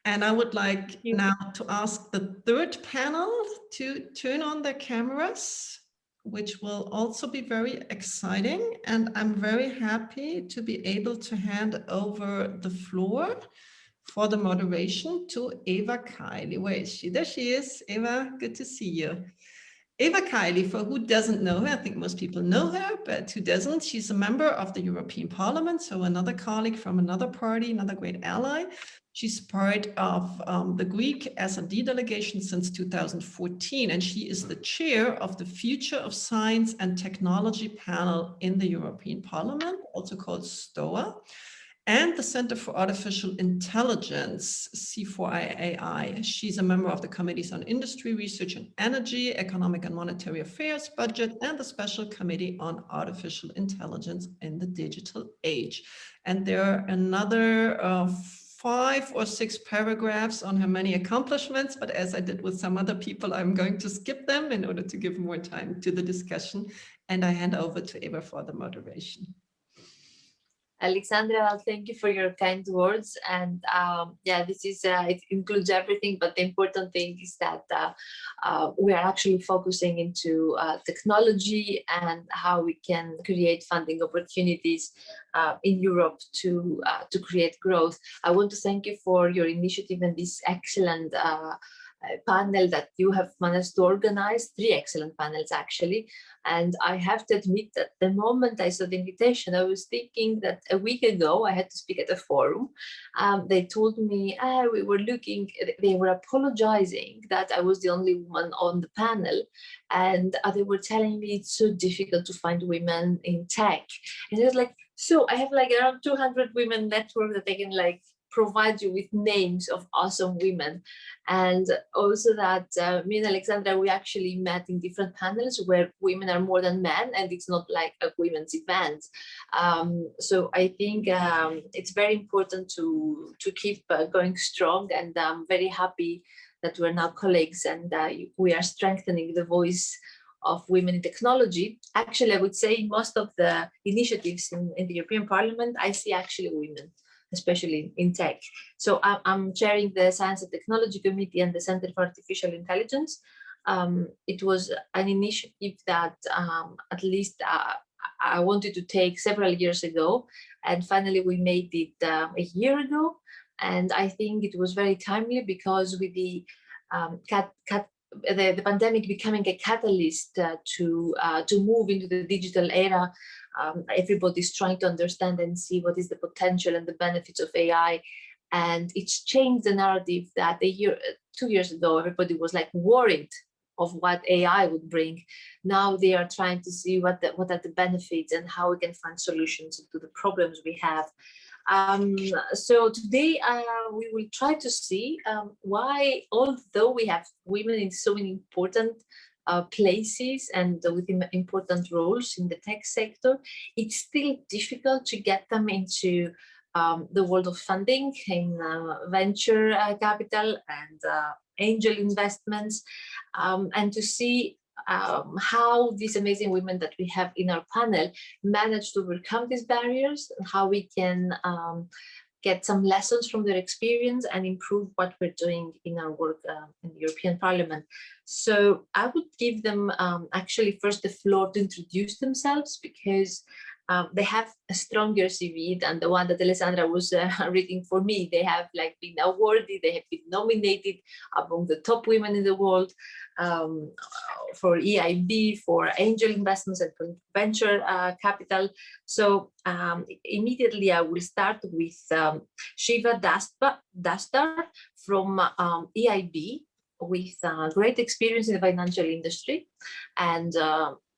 And I would like now to ask the third panel to turn on their cameras, which will also be very exciting. And I'm very happy to be able to hand over the floor for the moderation to Eva Kaili. Where is she? There she is. Eva, good to see you. Eva Kaili, for who doesn't know her, I think most people know her, but who doesn't, she's a member of the European Parliament, so another colleague from another party, another great ally. She's part of the Greek S&D delegation since 2014, and she is the chair of the Future of Science and Technology panel in the European Parliament, also called STOA, and the Center for Artificial Intelligence, C4AI. She's a member of the Committees on Industry, Research and Energy, Economic and Monetary Affairs, Budget, and the Special Committee on Artificial Intelligence in the Digital Age. And there are another 5 or 6 paragraphs on her many accomplishments, but as I did with some other people, I'm going to skip them in order to give more time to the discussion. And I hand over to Eva for the moderation. Alexandra, thank you for your kind words. And yeah, this is, it includes everything, but the important thing is that we are actually focusing into technology and how we can create funding opportunities in Europe to create growth. I want to thank you for your initiative and this excellent panel that you have managed to organize, 3 excellent panels actually. And I have to admit that the moment I saw the invitation, I was thinking that a week ago I had to speak at a forum. They told me we were looking, they were apologizing that I was the only woman on the panel. And they were telling me it's so difficult to find women in tech. And I was like, so I have like around 200 women network that I can like provide you with names of awesome women. And also that me and Alexandra, we actually met in different panels where women are more than men, and it's not like a women's event. So I think it's very important to keep going strong, and I'm very happy that we're now colleagues and we are strengthening the voice of women in technology. Actually, I would say most of the initiatives in the European Parliament, I see actually women, especially in tech. So I'm chairing the Science and Technology Committee and the Center for Artificial Intelligence. It was an initiative that at least I wanted to take several years ago. And finally, we made it a year ago. And I think it was very timely because with the the pandemic becoming a catalyst to move into the digital era, everybody's trying to understand and see what is the potential and the benefits of AI. And it's changed the narrative that 2 years ago, everybody was like worried of what AI would bring. Now they are trying to see what are the benefits and how we can find solutions to the problems we have. So today we will try to see why, although we have women in so many important places and with important roles in the tech sector, it's still difficult to get them into the world of funding in venture capital and angel investments, and to see how these amazing women that we have in our panel manage to overcome these barriers, and how we can get some lessons from their experience and improve what we're doing in our work in the European Parliament. So I would give them actually first the floor to introduce themselves, because they have a stronger CV than the one that Alessandra was reading for me. They have like been awarded, they have been nominated among the top women in the world for EIB, for angel investments and for venture capital. So immediately I will start with Shiva Dustdar from EIB, with great experience in the financial industry, and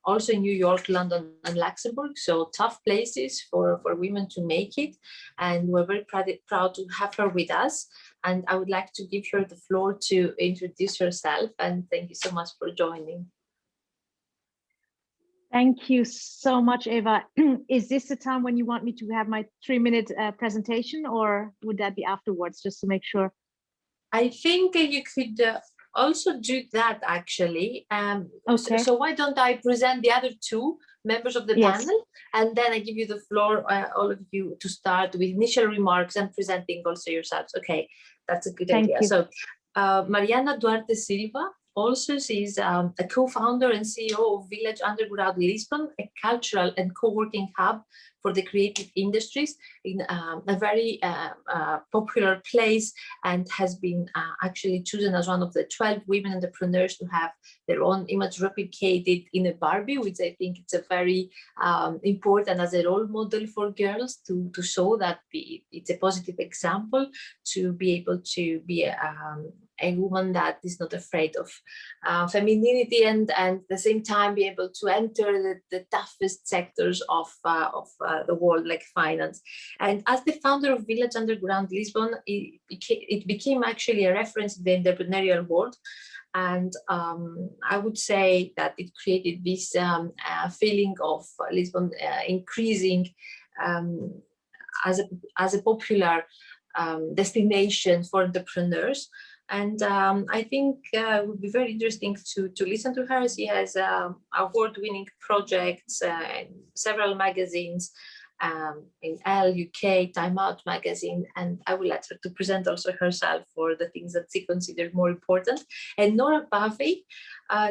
also in New York, London, and Luxembourg. So tough places for women to make it. And we're very proud to have her with us. And I would like to give her the floor to introduce herself. And thank you so much for joining. Thank you so much, Eva. Is this the time when you want me to have my 3-minute presentation, or would that be afterwards, just to make sure? I think you could also do that, actually. Okay. So why don't I present the other two members of the Yes. panel, and then I give you the floor, all of you, to start with initial remarks and presenting also yourselves. Okay, that's a good Thank idea. you. So Mariana Duarte Silva, also she's a co-founder and CEO of Village Underground Lisbon, a cultural and co-working hub for the creative industries in a very popular place, and has been actually chosen as one of the 12 women entrepreneurs to have their own image replicated in a Barbie, which I think it's a very important as a role model for girls to show that it's a positive example to be able to be a woman that is not afraid of femininity, and at the same time be able to enter the toughest sectors of the world, like finance. And as the founder of Village Underground Lisbon, it became actually a reference in the entrepreneurial world. And I would say that it created this feeling of Lisbon increasing as a popular destination for entrepreneurs. And I think it would be very interesting to listen to her. She has award-winning projects in several magazines, in Elle, UK, Time Out magazine, and I will let her to present also herself for the things that she considered more important. And Nora Bavey,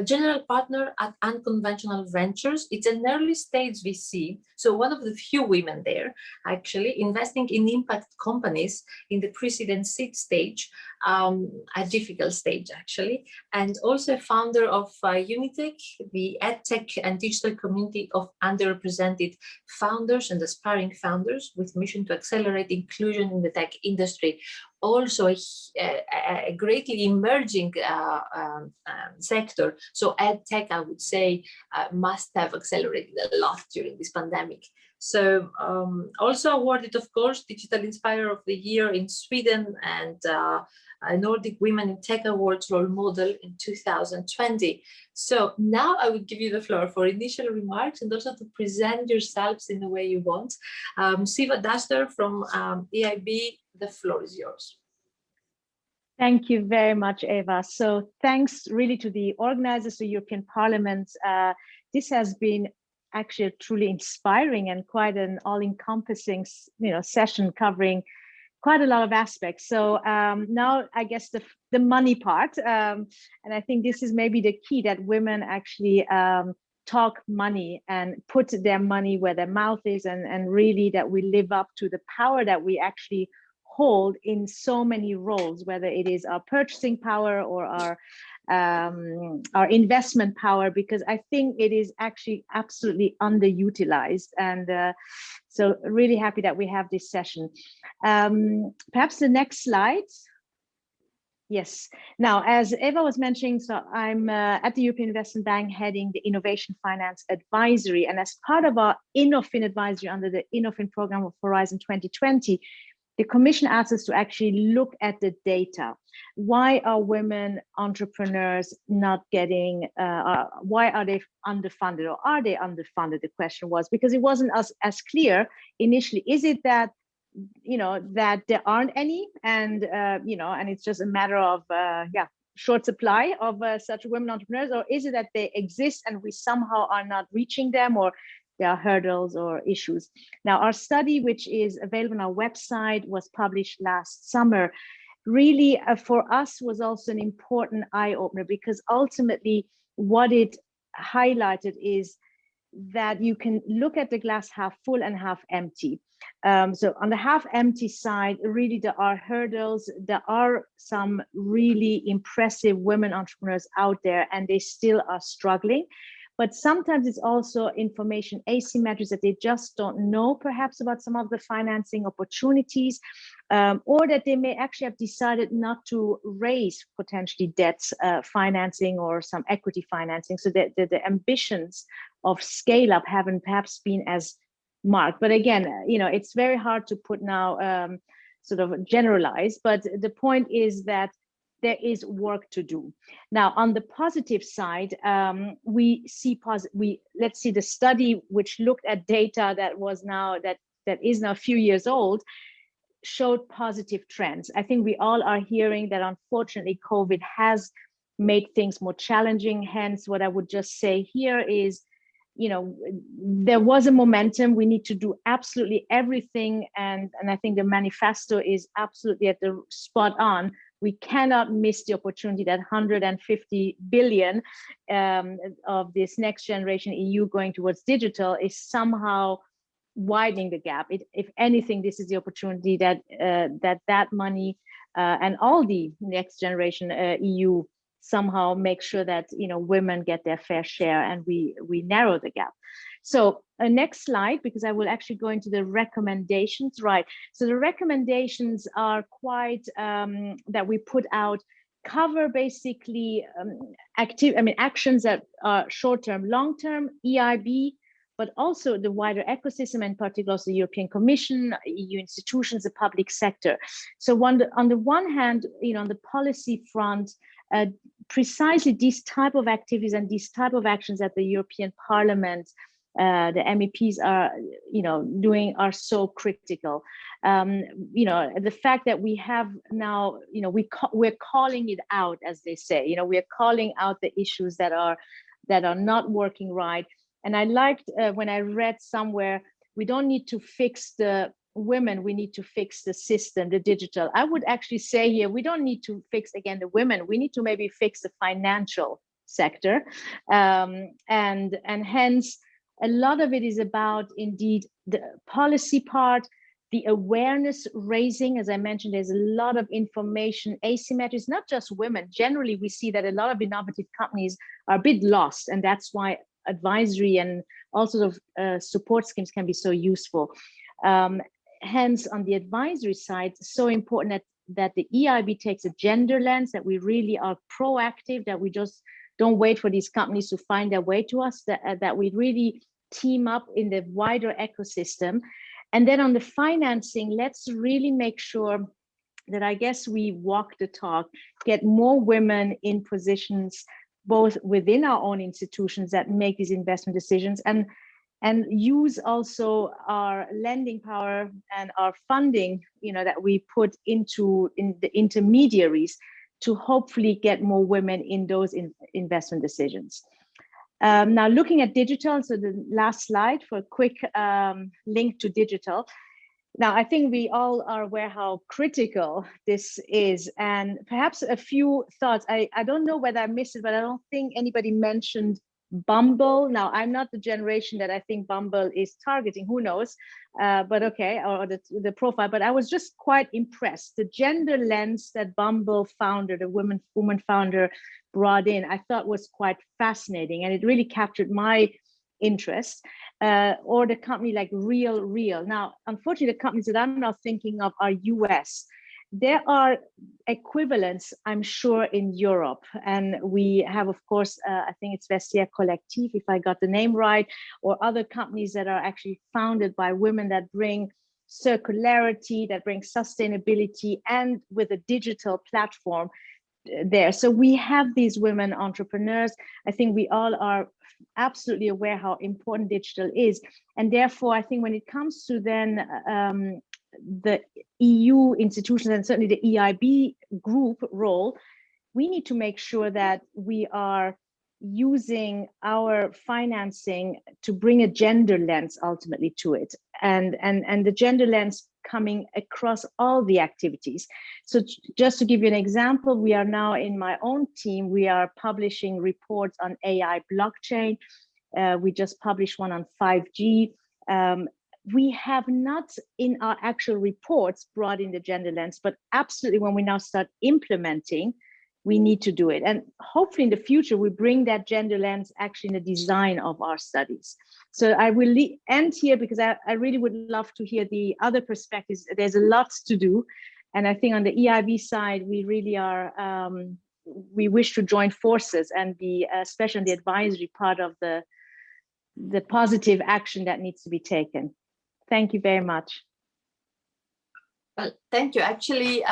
general partner at Unconventional Ventures. It's an early stage VC, so one of the few women there actually investing in impact companies in the pre-seed seed stage, a difficult stage actually, and also founder of Unitech, the EdTech and digital community of underrepresented founders and aspiring founders with mission to accelerate inclusion in the tech industry. Also a greatly emerging sector. So EdTech, I would say, must have accelerated a lot during this pandemic. So also awarded, of course, Digital Inspirer of the Year in Sweden, and Nordic Women in Tech Awards role model in 2020. So now I would give you the floor for initial remarks and also to present yourselves in the way you want. Shiva Dustdar from EIB, the floor is yours. Thank you very much, Eva. So thanks really to the organizers, the European Parliament. This has been actually truly inspiring and quite an all-encompassing, session covering quite a lot of aspects. So now I guess the money part, and I think this is maybe the key, that women actually talk money and put their money where their mouth is, and really that we live up to the power that we actually hold in so many roles, whether it is our purchasing power or our investment power, because I think it is actually absolutely underutilized. And so really happy that we have this session. Perhaps the next slide. Yes. Now, as Eva was mentioning, so I'm at the European Investment Bank heading the Innovation Finance Advisory. And as part of our Innofin advisory under the Innofin program of Horizon 2020, the Commission asked us to actually look at the data. Why are women entrepreneurs not getting, why are they underfunded, or are they underfunded? The question was, because it wasn't as clear initially. Is it that, that there aren't any, and, and it's just a matter of, short supply of such women entrepreneurs, or is it that they exist and we somehow are not reaching them, or there are hurdles or issues? Now, our study, which is available on our website, was published last summer. Really, for us, was also an important eye-opener, because ultimately what it highlighted is that you can look at the glass half full and half empty. So on the half empty side, really there are hurdles. There are some really impressive women entrepreneurs out there, and they still are struggling. But sometimes it's also information asymmetries, that they just don't know perhaps about some of the financing opportunities, or that they may actually have decided not to raise potentially debts financing or some equity financing, so that the ambitions of scale up haven't perhaps been as marked. But again, it's very hard to put now sort of generalize, but the point is that there is work to do. Now, on the positive side, we see let's see the study which looked at data that was now that is now a few years old, showed positive trends. I think we all are hearing that unfortunately COVID has made things more challenging. Hence, what I would just say here is there was a momentum. We need to do absolutely everything. And I think the manifesto is absolutely at the spot on. We cannot miss the opportunity that 150 billion of this next generation EU going towards digital is somehow widening the gap. If anything, this is the opportunity that that money and all the next generation EU somehow make sure that women get their fair share and we narrow the gap. So next slide, because I will actually go into the recommendations, right? So the recommendations are quite that we put out cover basically actions that are short-term, long-term, EIB, but also the wider ecosystem, and particularly also the European Commission, EU institutions, the public sector. So on the one hand, on the policy front, precisely these type of activities and these type of actions that the European Parliament, the MEPs are, doing are so critical. The fact that we have now, we're calling it out, as they say. We are calling out the issues that are not working right. And I liked when I read somewhere, we don't need to fix the women, we need to fix the system, the digital. I would actually say here, we don't need to fix, again, the women. We need to maybe fix the financial sector. And hence, a lot of it is about, indeed, the policy part, the awareness raising. As I mentioned, there's a lot of information asymmetry. It's not just women. Generally, we see that a lot of innovative companies are a bit lost, and that's why advisory and all sorts of support schemes can be so useful. Hence, on the advisory side, it's so important that the EIB takes a gender lens, that we really are proactive, that we just don't wait for these companies to find their way to us, that we really team up in the wider ecosystem. And then on the financing, let's really make sure that, I guess, we walk the talk, get more women in positions both within our own institutions that make these investment decisions, and use also our lending power and our funding, that we put in the intermediaries to hopefully get more women in those investment decisions. Now, looking at digital, so the last slide for a quick link to digital. Now, I think we all are aware how critical this is, and perhaps a few thoughts. I don't know whether I missed it, but I don't think anybody mentioned Bumble. Now, I'm not the generation that I think Bumble is targeting, who knows, but okay, or the profile, but I was just quite impressed. The gender lens that Bumble founder, the woman founder brought in, I thought was quite fascinating, and it really captured my interest. Or the company like Real. Now, unfortunately, the companies that I'm now thinking of are US. There are equivalents, I'm sure, in Europe. And we have, of course, I think it's Vestiaire Collective, if I got the name right, or other companies that are actually founded by women that bring circularity, that bring sustainability, and with a digital platform there. So we have these women entrepreneurs. I think we all are absolutely aware how important digital is. And therefore, I think when it comes to then the EU institutions and certainly the EIB group role, we need to make sure that we are using our financing to bring a gender lens ultimately to it, and the gender lens coming across all the activities. So just to give you an example, we are now in my own team, we are publishing reports on AI blockchain. We just published one on 5G. We have not in our actual reports brought in the gender lens, but absolutely when we now start implementing, we need to do it. And hopefully in the future, we bring that gender lens actually in the design of our studies. So I will end here because I really would love to hear the other perspectives. There's a lot to do. And I think on the EIB side, we really are, we wish to join forces and be, especially on the advisory part of the positive action that needs to be taken. Thank you very much. Well, thank you. Actually,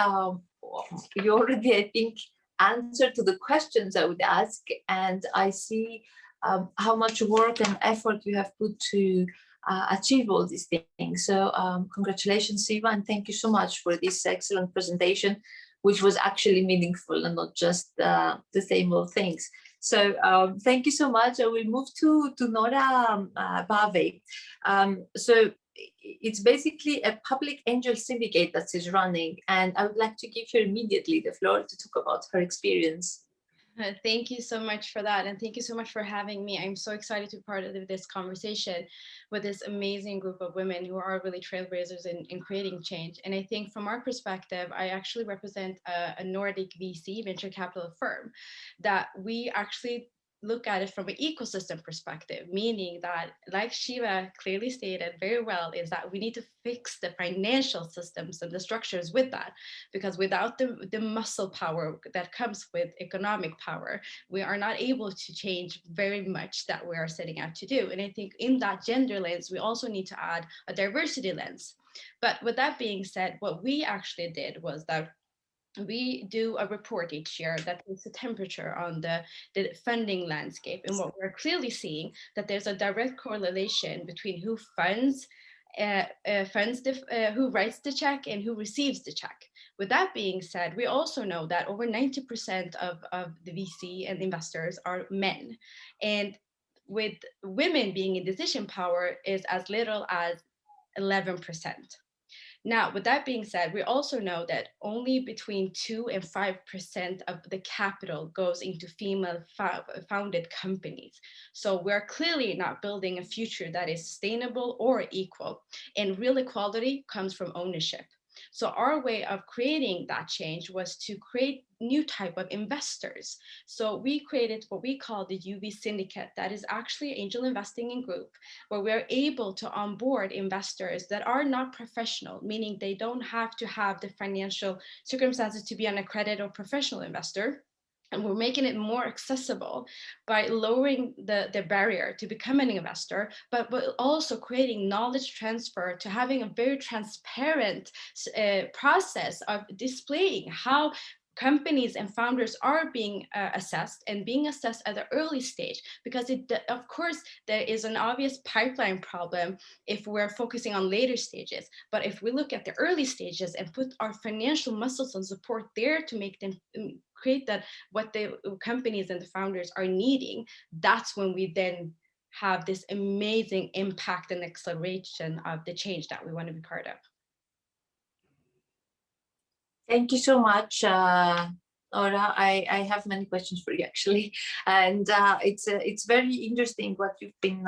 you already, I think, answered to the questions I would ask, and I see how much work and effort you have put to achieve all these things. So congratulations, Shiva, and thank you so much for this excellent presentation, which was actually meaningful and not just the same old things. So thank you so much. I will move to Nora Bavey. So it's basically a public angel syndicate that is running, and I would like to give her immediately the floor to talk about her experience. Thank you so much for that. And thank you so much for having me. I'm so excited to be part of this conversation with this amazing group of women who are really trailblazers in creating change. And I think from our perspective, I actually represent a Nordic VC venture capital firm that we actually look at it from an ecosystem perspective, meaning that, like Shiva clearly stated very well, is that we need to fix the financial systems and the structures with that, because without the muscle power that comes with economic power, we are not able to change very much that we are setting out to do. And I think in that gender lens, we also need to add a diversity lens. But with that being said, what we actually did was that we do a report each year that takes a temperature on the funding landscape. And what we're clearly seeing that there's a direct correlation between who funds who writes the check and who receives the check. With that being said, we also know that over 90% of the VC and investors are men. And with women being in decision power is as little as 11%. Now, with that being said, we also know that only between 2 and 5% of the capital goes into female founded companies. So we're clearly not building a future that is sustainable or equal. And real equality comes from ownership. So our way of creating that change was to create new type of investors. So we created what we call the UV syndicate, that is actually angel investing in group, where we're able to onboard investors that are not professional, meaning they don't have to have the financial circumstances to be an accredited or professional investor. And we're making it more accessible by lowering the barrier to becoming an investor, but also creating knowledge transfer to having a very transparent process of displaying how companies and founders are being assessed and being assessed at the early stage, because of course there is an obvious pipeline problem if we're focusing on later stages. But if we look at the early stages and put our financial muscles and support there to make them create that what the companies and the founders are needing, that's when we then have this amazing impact and acceleration of the change that we want to be part of. Thank you so much, Nora. I have many questions for you actually, and it's very interesting what you've been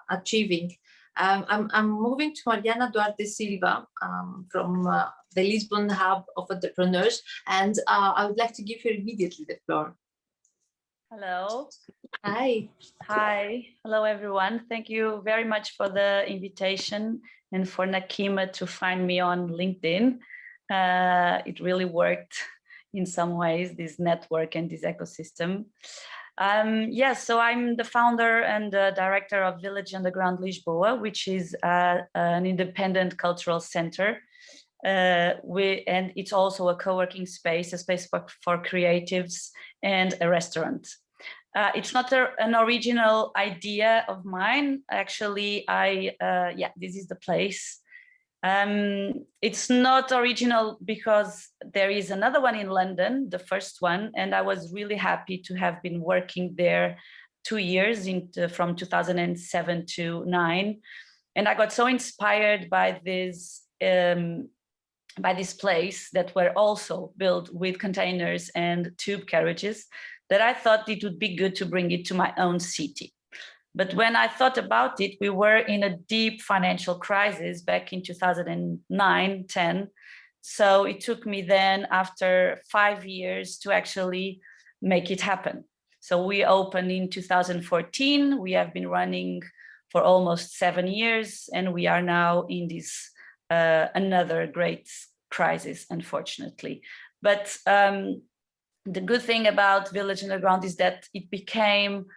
achieving. I'm moving to Mariana Duarte Silva from the Lisbon Hub of Entrepreneurs, and I would like to give her immediately the floor. Hello. Hi. Hi. Hello, everyone. Thank you very much for the invitation and for Nakima to find me on LinkedIn. It really worked in some ways, this network and this ecosystem. Yes, so I'm the founder and director of Village Underground Lisboa, which is an independent cultural center. And it's also a co-working space, a space for creatives, and a restaurant. It's not an original idea of mine. Actually, this is the place. It's not original because there is another one in London, the first one, and I was really happy to have been working there 2 years from 2007 to 2009, and I got so inspired by this place that were also built with containers and tube carriages that I thought it would be good to bring it to my own city. But when I thought about it, we were in a deep financial crisis back in 2009-10. So it took me then, after 5 years, to actually make it happen. So we opened in 2014. We have been running for almost 7 years, and we are now in this another great crisis, unfortunately. But the good thing about Village Underground is that it became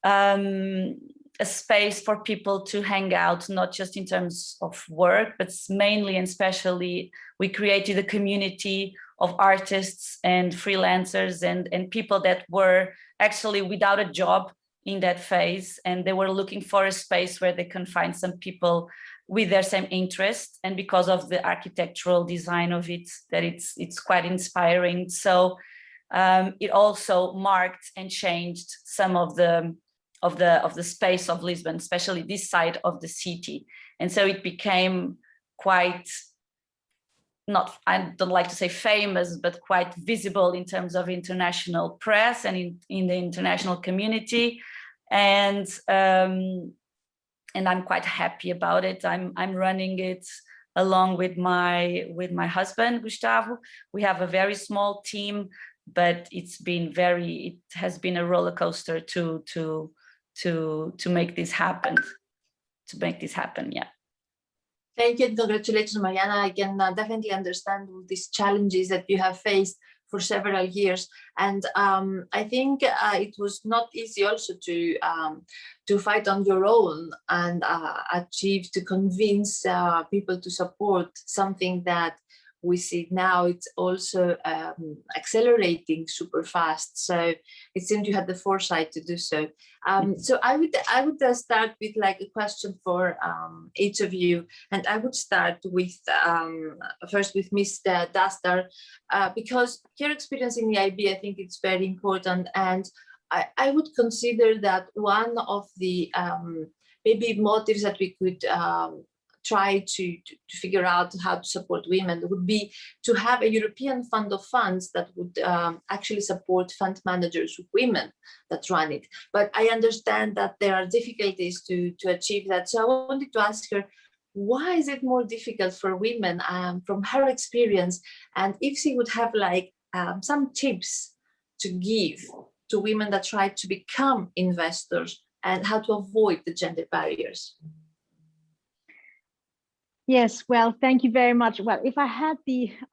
a space for people to hang out, not just in terms of work, but mainly and especially we created a community of artists and freelancers and people that were actually without a job in that phase, and they were looking for a space where they can find some people with their same interests. And because of the architectural design of it, that it's quite inspiring. So it also marked and changed some of the space of Lisbon, especially this side of the city. And so it became quite, I don't like to say famous, but quite visible in terms of international press and in the international community. And I'm quite happy about it. I'm running it along with my husband, Gustavo. We have a very small team, but it has been a roller coaster to make this happen. Yeah. Thank you, and congratulations, Mariana. I can definitely understand these challenges that you have faced for several years, and I think it was not easy also to fight on your own and achieve to convince people to support something that we see now. It's also accelerating super fast. So it seemed you had the foresight to do so. So I would start with like a question for each of you, and I would start with first with Mr. Dustdar, because your experience in the IB, I think it's very important, and I would consider that one of the maybe motives that we could try to figure out how to support women would be to have a European fund of funds that would actually support fund managers with women that run it. But I understand that there are difficulties to achieve that. So I wanted to ask her, why is it more difficult for women from her experience? And if she would have like some tips to give to women that try to become investors and how to avoid the gender barriers. Yes, well, thank you very much. Well, if I had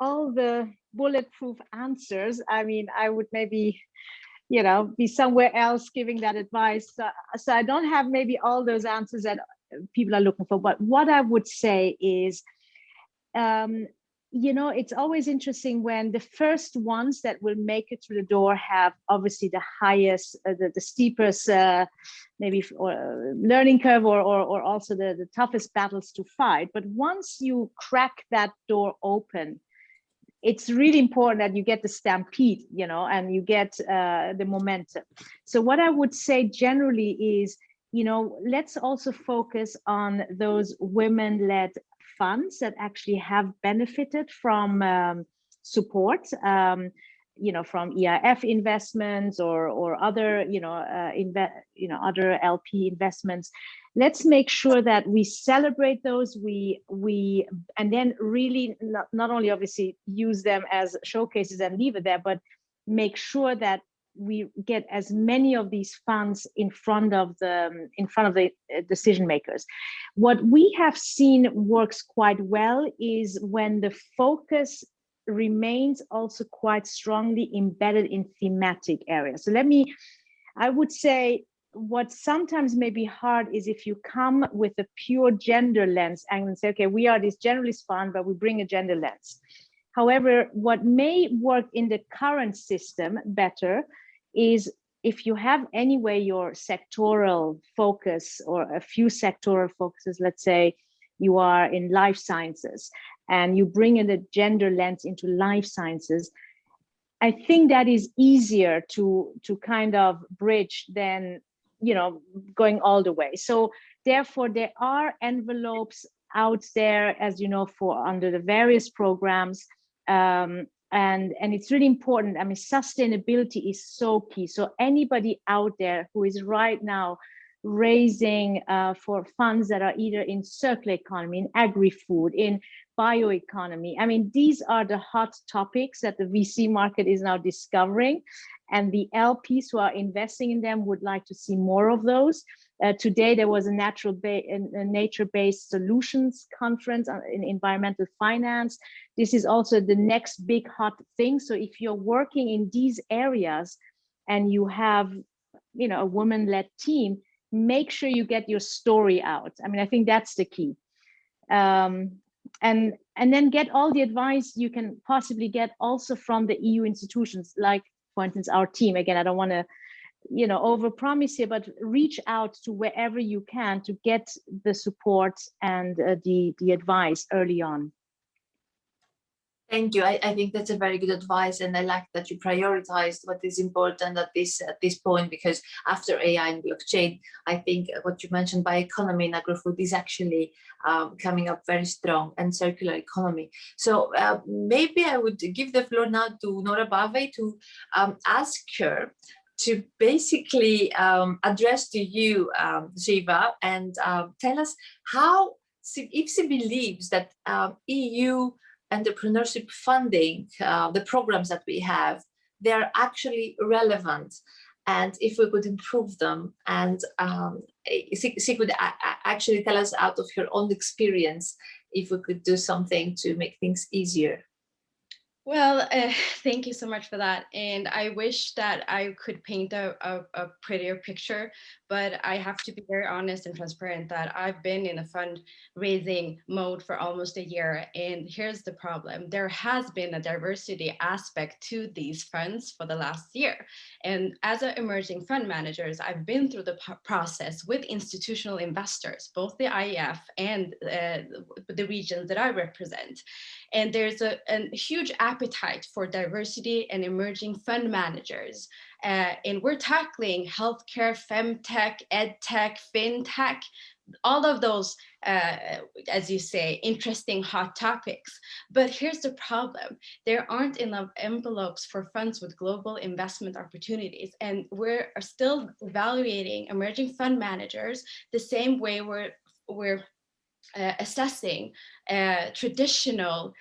all the bulletproof answers, I mean, I would maybe, be somewhere else giving that advice. So I don't have maybe all those answers that people are looking for. But what I would say is, it's always interesting when the first ones that will make it through the door have obviously the highest, the steepest, maybe learning curve or also the toughest battles to fight. But once you crack that door open, it's really important that you get the stampede, and you get the momentum. So what I would say generally is, let's also focus on those women-led funds that actually have benefited from support, from EIF investments or other, other LP investments. Let's make sure that we celebrate those. And then really not only obviously use them as showcases and leave it there, but make sure that we get as many of these funds in front of the decision makers. What we have seen works quite well is when the focus remains also quite strongly embedded in thematic areas. So I would say what sometimes may be hard is if you come with a pure gender lens and say, okay, we are this generalist fund, but we bring a gender lens. However, what may work in the current system better is if you have anyway your sectoral focus or a few sectoral focuses, let's say you are in life sciences and you bring in the gender lens into life sciences, I think that is easier to kind of bridge than, going all the way. So therefore there are envelopes out there, as you know, for under the various programs. And it's really important. I mean, sustainability is so key. So anybody out there who is right now raising for funds that are either in circular economy, in agri-food, in bioeconomy, I mean, these are the hot topics that the VC market is now discovering, and the LPs who are investing in them would like to see more of those. Today, there was a nature-based solutions conference in environmental finance. This is also the next big hot thing. So if you're working in these areas and you have, a woman-led team, make sure you get your story out. I mean, I think that's the key. And then get all the advice you can possibly get also from the EU institutions, like, for instance, our team. Again, I don't want to overpromise here, but reach out to wherever you can to get the support and the advice early on. Thank you. I think that's a very good advice, and I like that you prioritized what is important at this point, because after AI and blockchain, I think what you mentioned bioeconomy and agrofood is actually coming up very strong, and circular economy. So maybe I would give the floor now to Nora Bavey to ask her to basically address to you, Shiva, and tell us how, if she believes that EU entrepreneurship funding, the programs that we have, they are actually relevant, and if we could improve them. And she could actually tell us out of her own experience if we could do something to make things easier. Well, thank you so much for that. And I wish that I could paint a prettier picture, but I have to be very honest and transparent that I've been in a fundraising mode for almost a year. And here's the problem. There has been a diversity aspect to these funds for the last year. And as an emerging fund managers, I've been through the process with institutional investors, both the IEF and the regions that I represent. And there's a huge appetite for diversity and emerging fund managers. And we're tackling healthcare, femtech, edtech, fintech, all of those, as you say, interesting hot topics. But here's the problem. There aren't enough envelopes for funds with global investment opportunities. And we're still evaluating emerging fund managers the same way we're assessing traditional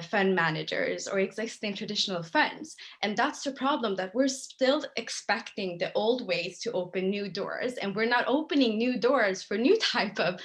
fund managers or existing traditional funds. And that's the problem, that we're still expecting the old ways to open new doors, and we're not opening new doors for new type of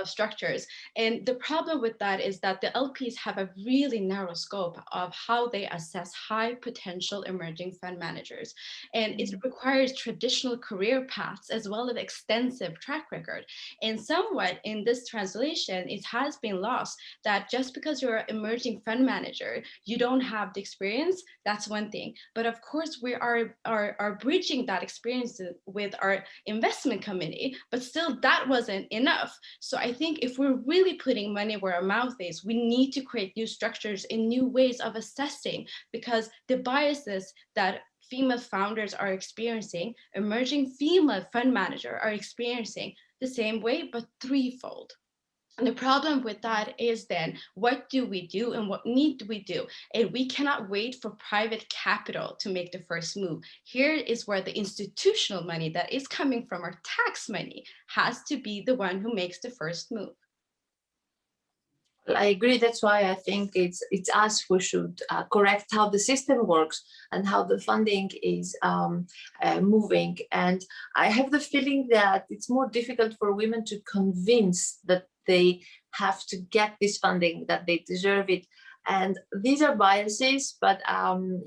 structures. And the problem with that is that the LPs have a really narrow scope of how they assess high potential emerging fund managers. And it requires traditional career paths as well as extensive track record. And somewhat in this translation, it has been lost that just because you're an emerging fund manager, you don't have the experience. That's one thing. But of course, we are bridging that experience with our investment committee, but still that wasn't enough. So I think if we're really putting money where our mouth is, we need to create new structures and new ways of assessing, because the biases that female founders are experiencing, emerging female fund managers are experiencing the same way, but threefold. And the problem with that is then, what do we do and what need we do? And we cannot wait for private capital to make the first move. Here is where the institutional money that is coming from our tax money has to be the one who makes the first move. I agree. That's why I think it's us who should correct how the system works and how the funding is moving. And I have the feeling that it's more difficult for women to convince that they have to get this funding, that they deserve it. And these are biases, but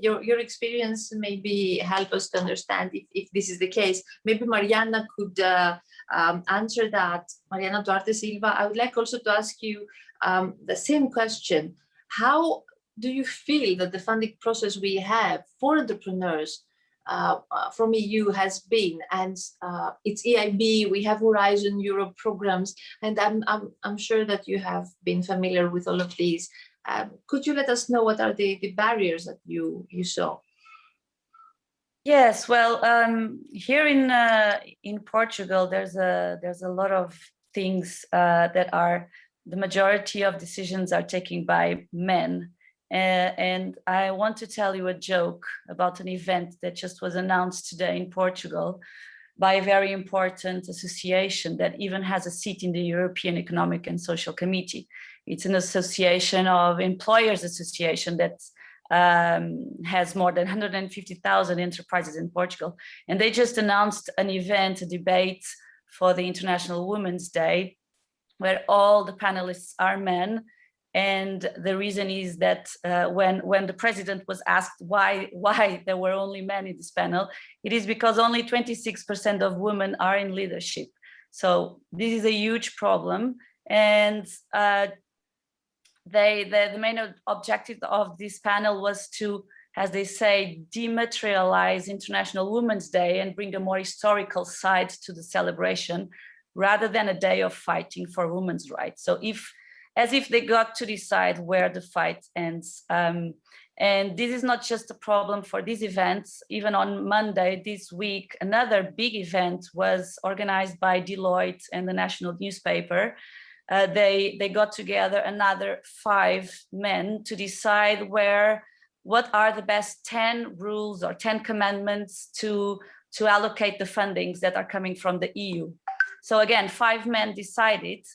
your experience maybe help us to understand if this is the case. Maybe Mariana could answer that. Mariana Duarte Silva, I would like also to ask you the same question. How do you feel that the funding process we have for entrepreneurs from EU has been? And it's EIB, we have Horizon Europe programs, and I'm sure that you have been familiar with all of these. Could you let us know what are the barriers that you saw? Yes, well, here in Portugal, there's a lot of things that are, the majority of decisions are taken by men. And I want to tell you a joke about an event that just was announced today in Portugal by a very important association that even has a seat in the European Economic and Social Committee. It's an association of employers association that has more than 150,000 enterprises in Portugal. And they just announced an event, a debate for the International Women's Day, where all the panelists are men. And the reason is that when the president was asked why there were only men in this panel, it is because only 26% of women are in leadership. So this is a huge problem. And the main objective of this panel was to, as they say, dematerialize International Women's Day and bring a more historical side to the celebration, rather than a day of fighting for women's rights. So if as if they got to decide where the fight ends. And this is not just a problem for these events. Even on Monday this week, another big event was organized by Deloitte and the national newspaper. They got together another 5 men to decide what are the best 10 rules or 10 commandments to allocate the fundings that are coming from the EU. So again, 5 men decided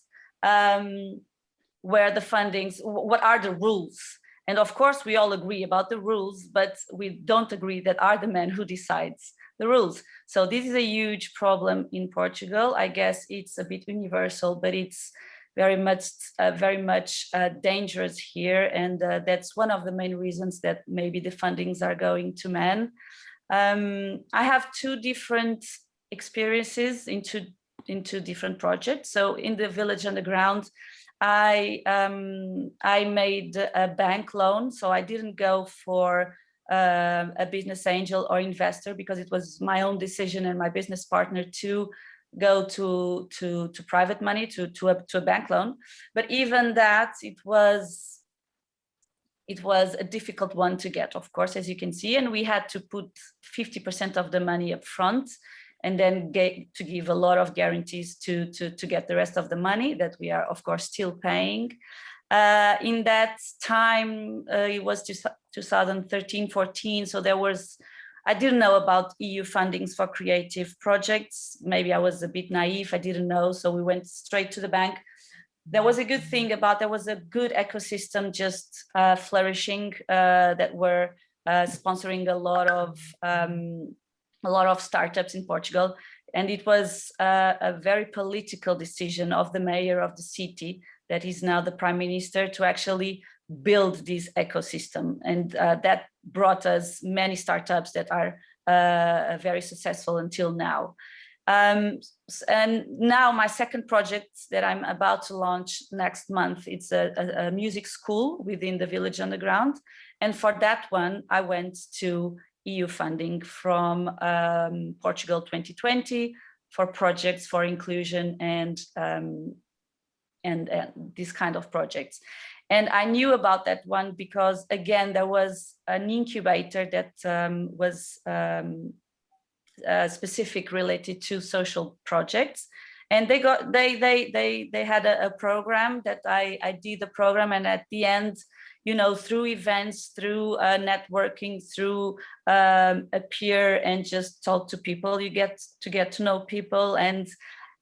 where the fundings, what are the rules. And of course, we all agree about the rules, but we don't agree that are the men who decides the rules. So this is a huge problem in Portugal. I guess it's a bit universal, but it's very much dangerous here. And that's one of the main reasons that maybe the fundings are going to men. I have 2 different experiences into different projects. So in the Village Underground, I made a bank loan, so I didn't go for a business angel or investor, because it was my own decision and my business partner to go to private money, to a bank loan. But even that, it was a difficult one to get, of course, as you can see, and we had to put 50% of the money up front, and then to give a lot of guarantees to get the rest of the money that we are, of course, still paying. In that time, it was just 2013-14, so I didn't know about EU fundings for creative projects. Maybe I was a bit naive, I didn't know, so we went straight to the bank. There was a good thing there was a good ecosystem just flourishing that were sponsoring a lot of startups in Portugal. And it was a very political decision of the mayor of the city, that is now the prime minister, to actually build this ecosystem. And that brought us many startups that are very successful until now. And now my second project that I'm about to launch next month, it's a music school within the Village Underground. And for that one, I went to EU funding from Portugal 2020 for projects for inclusion and these kind of projects. And I knew about that one because, again, there was an incubator that was specific related to social projects. And they had a program that I did the program, and at the end, you know, through events, through networking, through a peer, and just talk to people, you get to know people. And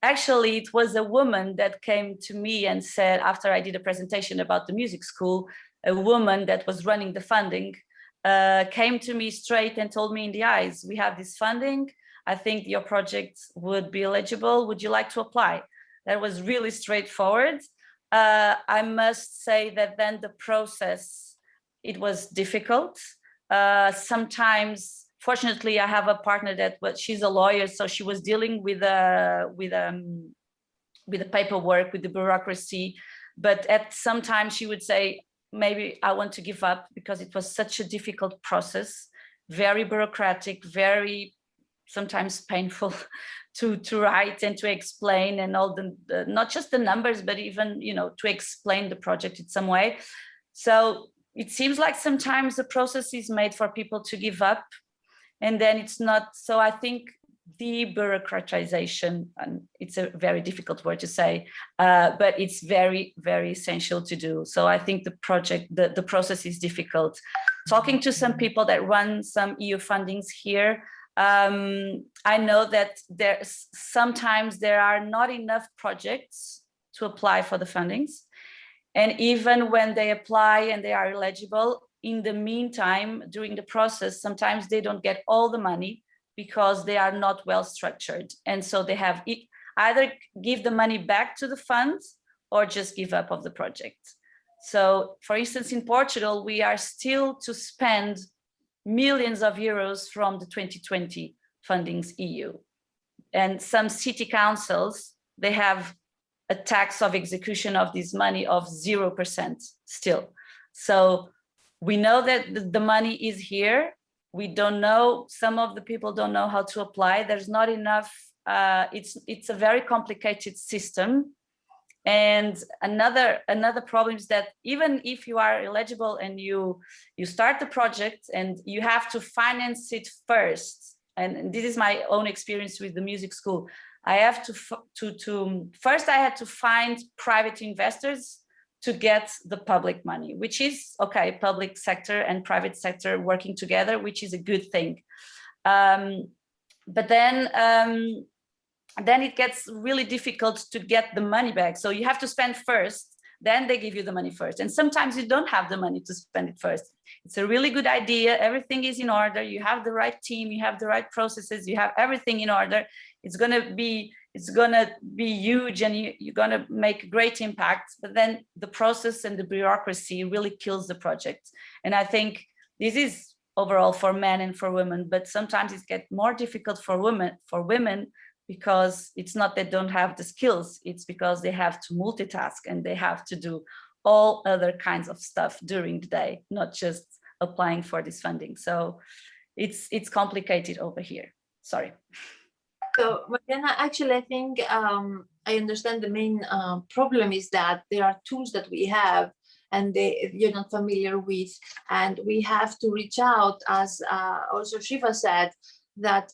actually, it was a woman that came to me and said, after I did a presentation about the music school, a woman that was running the funding came to me straight and told me in the eyes, we have this funding, I think your project would be eligible, would you like to apply? That was really straightforward. I must say that then the process, it was difficult. Sometimes, fortunately, I have a partner she's a lawyer, so she was dealing with the paperwork, with the bureaucracy. But at some time she would say, maybe I want to give up, because it was such a difficult process, very bureaucratic, very sometimes painful to write and to explain, and all the not just the numbers, but even, you know, to explain the project in some way. So it seems like sometimes the process is made for people to give up, and then it's not. So I think debureaucratization, and it's a very difficult word to say, but it's very, very essential to do. So I think the process is difficult. Talking to some people that run some EU fundings here, I know that sometimes there are not enough projects to apply for the fundings. And even when they apply and they are eligible, in the meantime, during the process, sometimes they don't get all the money because they are not well structured. And so they have either give the money back to the funds or just give up of the project. So for instance, in Portugal, we are still to spend millions of euros from the 2020 fundings EU. And some city councils, they have a tax of execution of this money of 0% still. So we know that the money is here. We don't know, some of the people don't know how to apply. There's not enough, it's a very complicated system. And another problem is that even if you are eligible and you start the project and you have to finance it first, and this is my own experience with the music school, I have to first I had to find private investors to get the public money, which is okay, public sector and private sector working together, which is a good thing. But then it gets really difficult to get the money back. So you have to spend first, then they give you the money first. And sometimes you don't have the money to spend it first. It's a really good idea. Everything is in order. You have the right team, you have the right processes, you have everything in order. It's gonna be huge and you're gonna make great impact. But then the process and the bureaucracy really kills the project. And I think this is overall for men and for women, but sometimes it gets more difficult for women, because it's not that they don't have the skills, it's because they have to multitask and they have to do all other kinds of stuff during the day, not just applying for this funding. So it's complicated over here. Sorry. So Mariana, actually, I think I understand the main problem is that there are tools that we have and you're not familiar with, and we have to reach out, as also Shiva said, that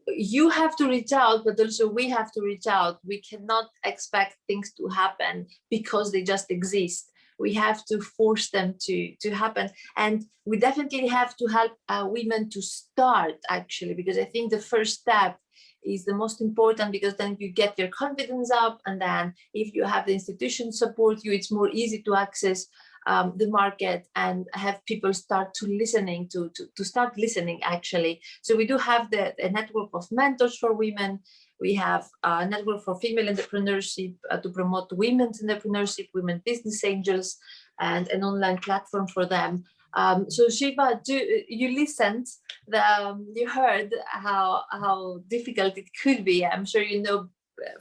you have to reach out, but also we have to reach out. We cannot expect things to happen because they just exist. We have to force them to happen. And we definitely have to help women to start, actually, because I think the first step is the most important, because then you get your confidence up, and then if you have the institution support you, it's more easy to access the market and have people start listening actually. So we do have a network of mentors for women. We have a network for female entrepreneurship to promote women's entrepreneurship, women business angels, and an online platform for them. So Shiva, you listened, you heard how difficult it could be. I'm sure you know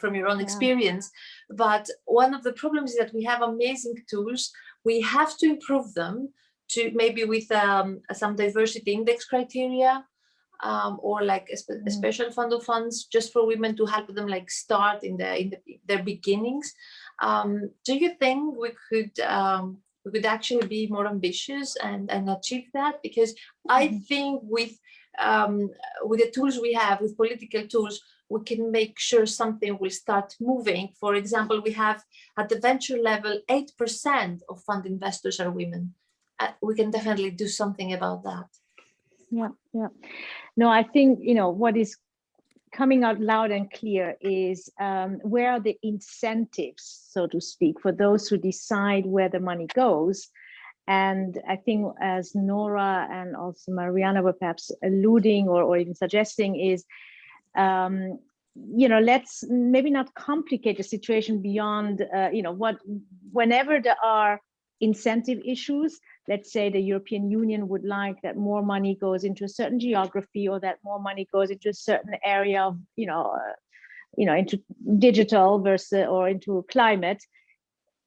from your own experience, but one of the problems is that we have amazing tools. We have to improve them to maybe with some diversity index criteria, or like a special fund of funds just for women to help them like start in their beginnings. Do you think we could actually be more ambitious and achieve that? Because I think with the tools we have, with political tools, we can make sure something will start moving. For example, we have at the venture level, 8% of fund investors are women. We can definitely do something about that. Yeah. No, I think, what is coming out loud and clear is where are the incentives, so to speak, for those who decide where the money goes. And I think, as Nora and also Mariana were perhaps alluding or even suggesting, is let's maybe not complicate the situation beyond whenever there are incentive issues. Let's say the European Union would like that more money goes into a certain geography, or that more money goes into a certain area of, into digital versus or into climate.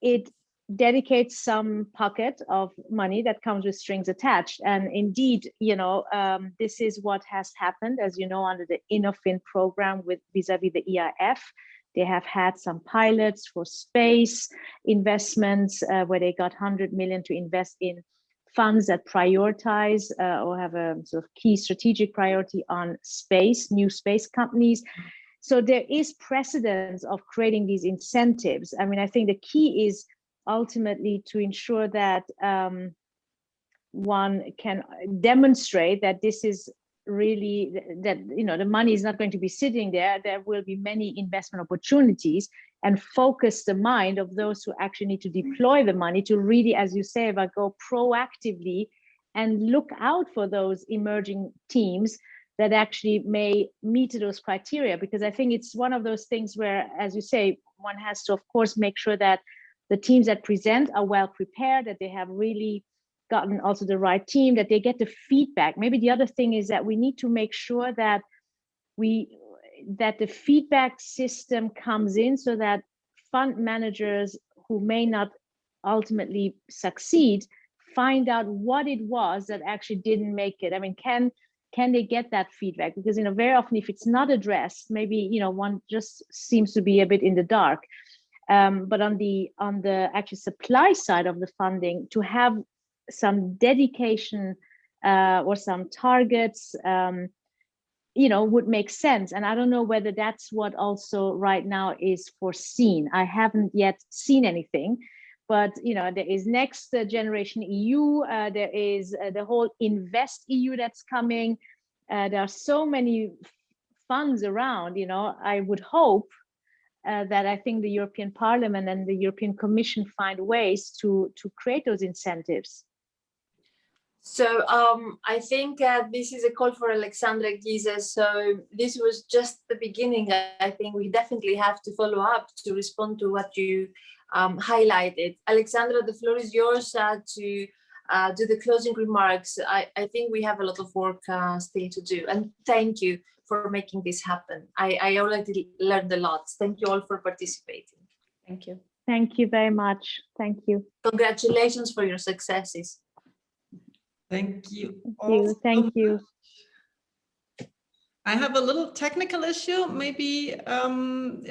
It dedicates some pocket of money that comes with strings attached. And indeed, this is what has happened, as you know, under the Innofin program with vis-a-vis the EIF. They have had some pilots for space investments where they got 100 million to invest in funds that prioritize or have a sort of key strategic priority on space, new space companies. So there is precedence of creating these incentives. I mean, I think the key is ultimately to ensure that one can demonstrate that this is really, that the money is not going to be sitting there. There will be many investment opportunities, and focus the mind of those who actually need to deploy the money to really, as you say, Eva, go proactively and look out for those emerging teams that actually may meet those criteria. Because I think it's one of those things where, as you say, one has to, of course, make sure that the teams that present are well prepared, that they have really gotten also the right team, that they get the feedback. Maybe the other thing is that we need to make sure that the feedback system comes in, so that fund managers who may not ultimately succeed find out what it was that actually didn't make it. I mean, can they get that feedback? Because very often, if it's not addressed, maybe one just seems to be a bit in the dark. But on the actual supply side of the funding, to have some dedication or some targets, would make sense. And I don't know whether that's what also right now is foreseen. I haven't yet seen anything, but there is Next Generation EU. There is the whole Invest EU that's coming. There are so many funds around. I would hope that I think the European Parliament and the European Commission find ways to create those incentives. So I think this is a call for Alexandra Giza. So this was just the beginning. I think we definitely have to follow up to respond to what you highlighted. Alexandra, the floor is yours to do the closing remarks. I think we have a lot of work still to do. And thank you for making this happen. I already learned a lot. Thank you all for participating. Thank you. Thank you very much. Thank you. Congratulations for your successes. Thank you. Thank you. I have a little technical issue. Maybe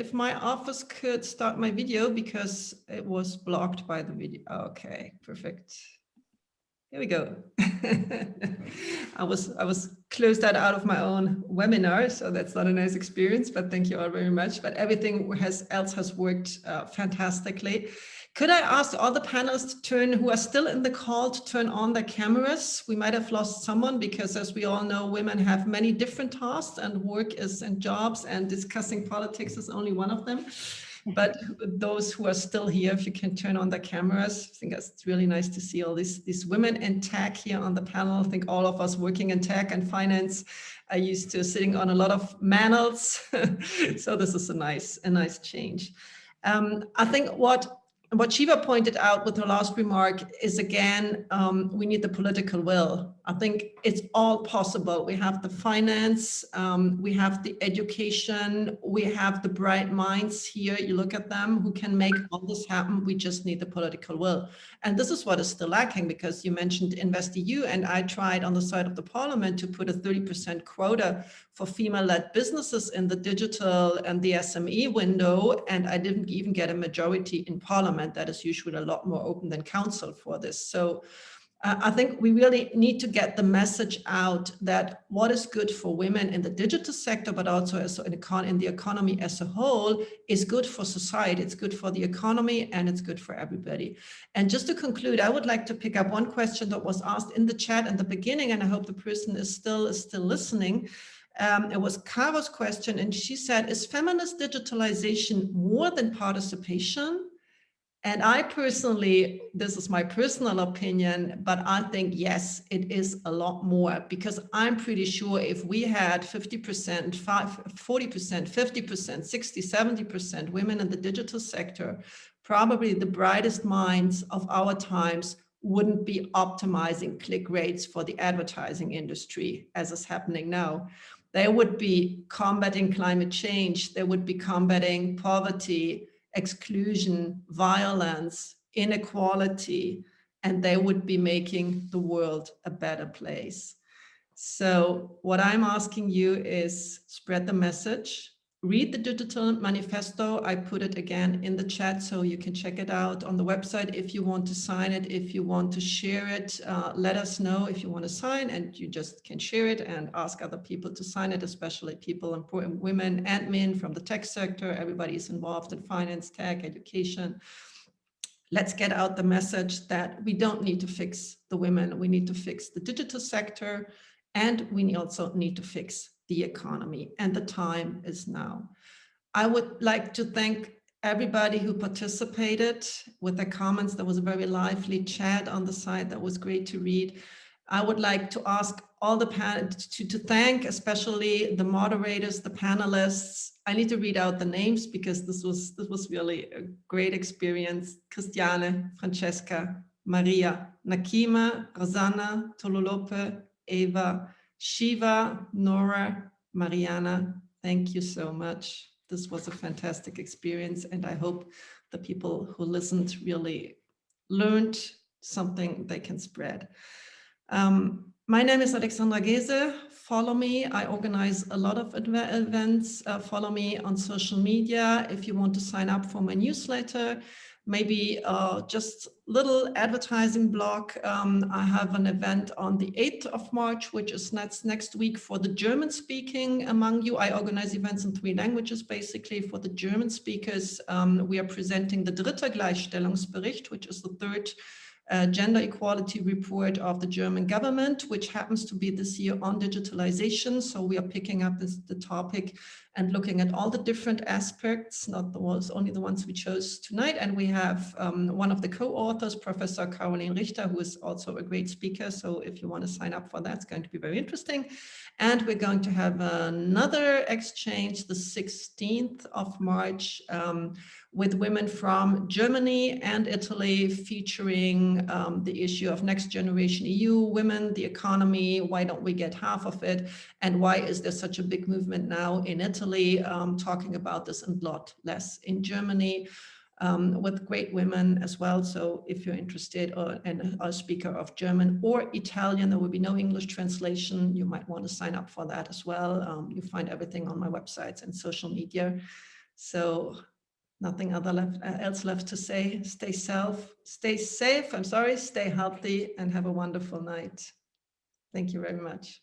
if my office could start my video because it was blocked by the video. Okay, perfect. Here we go. I was closed out of my own webinar, so that's not a nice experience, but thank you all very much. But everything else has worked fantastically. Could I ask all the panelists who are still in the call to turn on their cameras? We might have lost someone because, as we all know, women have many different tasks and work and jobs, and discussing politics is only one of them. But those who are still here, if you can turn on the cameras, I think it's really nice to see all these women in tech here on the panel. I think all of us working in tech and finance are used to sitting on a lot of manuals. So this is a nice change. I think what Shiva pointed out with her last remark is, again, we need the political will. I think it's all possible. We have the finance, we have the education, we have the bright minds here. You look at them who can make all this happen. We just need the political will. And this is what is still lacking, because you mentioned InvestEU, and I tried on the side of the parliament to put a 30% quota for female-led businesses in the digital and the SME window, and I didn't even get a majority in parliament. That is usually a lot more open than council for this. So I think we really need to get the message out that what is good for women in the digital sector, but also in the economy as a whole, is good for society, it's good for the economy, and it's good for everybody. And just to conclude, I would like to pick up one question that was asked in the chat at the beginning, and I hope the person is still listening. It was Caro's question, and she said, is feminist digitalization more than participation? And I personally, this is my personal opinion, but I think, yes, it is a lot more, because I'm pretty sure if we had 50%, 40%, 50%, 60, 70% women in the digital sector, probably the brightest minds of our times wouldn't be optimizing click rates for the advertising industry as is happening now. They would be combating climate change. They would be combating poverty, exclusion, violence, inequality, and they would be making the world a better place. So what I'm asking you is spread the message, read the digital manifesto. I put it again in the chat so you can check it out on the website. If you want to sign it, if you want to share it, let us know if you want to sign, and you just can share it and ask other people to sign it, especially people, important women and men from the tech sector. Everybody is involved in finance, tech, education. Let's get out the message that we don't need to fix the women. We need to fix the digital sector, and we also need to fix the economy, and the time is now. I would like to thank everybody who participated with their comments. There was a very lively chat on the site that was great to read. I would like to ask all the to thank especially the moderators, the panelists. I need to read out the names because this was really a great experience. Christiane, Francesca, Maria, Nakima, Rosanna, Tololope, Eva, Shiva, Nora, Mariana, thank you so much. This was a fantastic experience, and I hope the people who listened really learned something they can spread. My name is Alexandra Gese. Follow me. I organize a lot of events. Follow me on social media. If you want to sign up for my newsletter, maybe just little advertising block. I have an event on the 8th of March, which is next week for the German speaking among you. I organize events in 3 languages, basically for the German speakers. We are presenting the Dritte Gleichstellungsbericht, which is the 3rd gender equality report of the German government, which happens to be this year on digitalization. So we are picking up the topic and looking at all the different aspects, not only the ones we chose tonight. And we have one of the co-authors, Professor Caroline Richter, who is also a great speaker. So if you want to sign up for that, it's going to be very interesting. And we're going to have another exchange the 16th of March with women from Germany and Italy, featuring the issue of next generation EU women, the economy, why don't we get half of it, and why is there such a big movement now in Italy, talking about this and a lot less in Germany, with great women as well. So if you're interested and a speaker of German or Italian, there will be no English translation. You might want to sign up for that as well. You find everything on my websites and social media. So nothing else left to say. Stay safe, stay healthy, and have a wonderful night. Thank you very much.